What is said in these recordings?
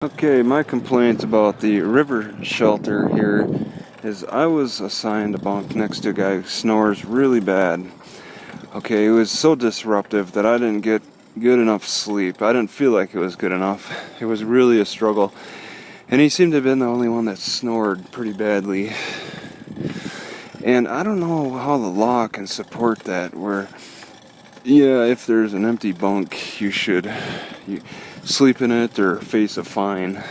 Okay, my complaint about the river shelter here is I was assigned a bunk next to a guy who snores really bad. Okay, it was so disruptive that I didn't get good enough sleep. I didn't feel like it was good enough. It was really a struggle. And he seemed to have been the only one that snored pretty badly. And I don't know how the law can support that, where, yeah, if there's an empty bunk, you should sleep in it or face a fine.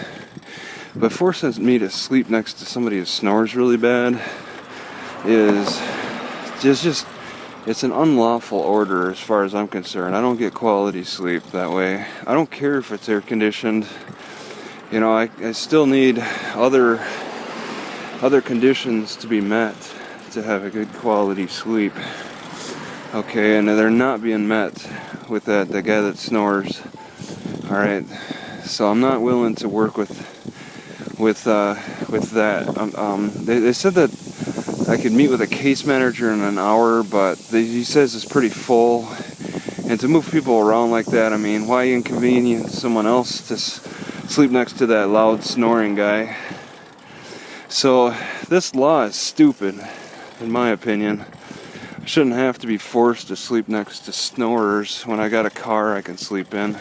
But forcing me to sleep next to somebody who snores really bad is just it's an unlawful order as far as I'm concerned. I don't get quality sleep that way. I don't care if it's air conditioned. You know, I still need other conditions to be met to have a good quality sleep. Okay, and they're not being met with the guy that snores. All right, so I'm not willing to work with that. They said that I could meet with a case manager in an hour, but he says it's pretty full. And to move people around like that, I mean, why inconvenience someone else to sleep next to that loud snoring guy? So this law is stupid, in my opinion. I shouldn't have to be forced to sleep next to snorers when I got a car I can sleep in.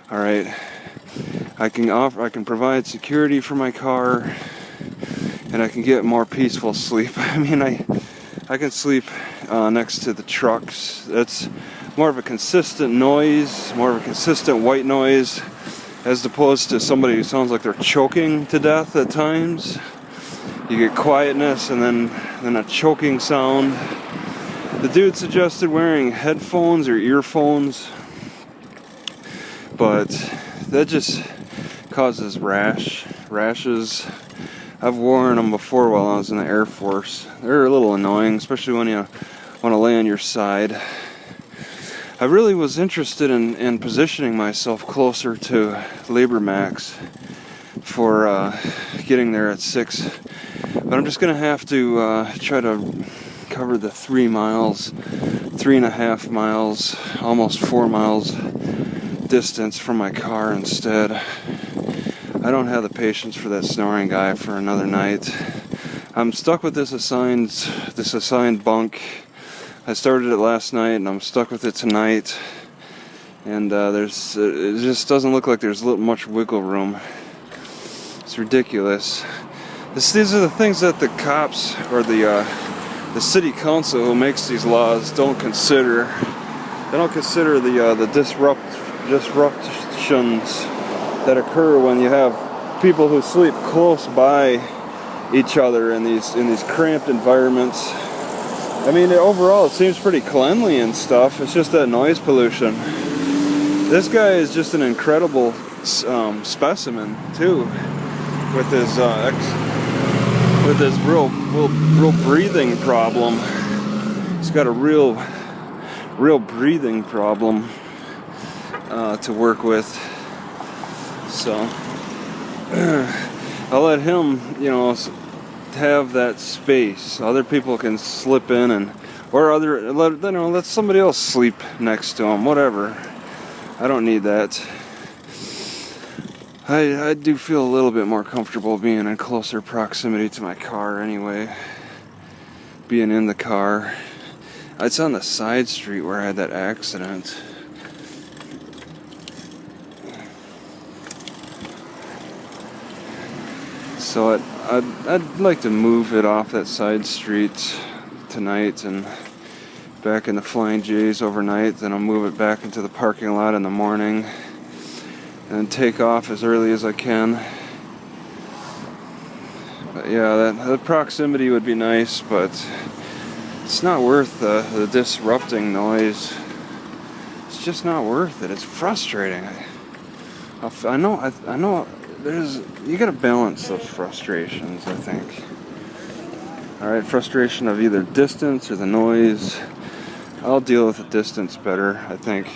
All right, I can provide security for my car, and I can get more peaceful sleep. I mean, I can sleep next to the trucks. That's more of a consistent noise, more of a consistent white noise, as opposed to somebody who sounds like they're choking to death at times. You get quietness and then a choking sound. The dude suggested wearing headphones or earphones, but that just causes rashes. I've worn them before while I was in the Air Force. They're a little annoying, especially when you want to lay on your side. I really was interested in positioning myself closer to Labor Max for getting there at 6, but I'm just going to have to try to cover the 3.5 miles, almost 4 miles distance from my car instead. I don't have the patience for that snoring guy for another night. I'm stuck with this assigned bunk. I started it last night and I'm stuck with it tonight. And it just doesn't look like there's much wiggle room. It's ridiculous. These are the things that the cops or the city council who makes these laws don't consider. They don't consider the disruptions that occur when you have people who sleep close by each other in these cramped environments. I mean, overall it seems pretty cleanly and stuff. It's just that noise pollution. This guy is just an incredible specimen too, with his real breathing problem. He's got a real breathing problem to work with. So I'll let him, have that space. Other people can slip in let somebody else sleep next to him. Whatever. I don't need that. I do feel a little bit more comfortable being in closer proximity to my car anyway. Being in the car. It's on the side street where I had that accident. So I'd like to move it off that side street tonight and back in the Flying J's overnight. Then I'll move it back into the parking lot in the morning and take off as early as I can. But yeah, that proximity would be nice, but it's not worth the disrupting noise. It's just not worth it. It's frustrating. I know. You gotta balance those frustrations, I think. Alright, frustration of either distance or the noise. I'll deal with the distance better, I think.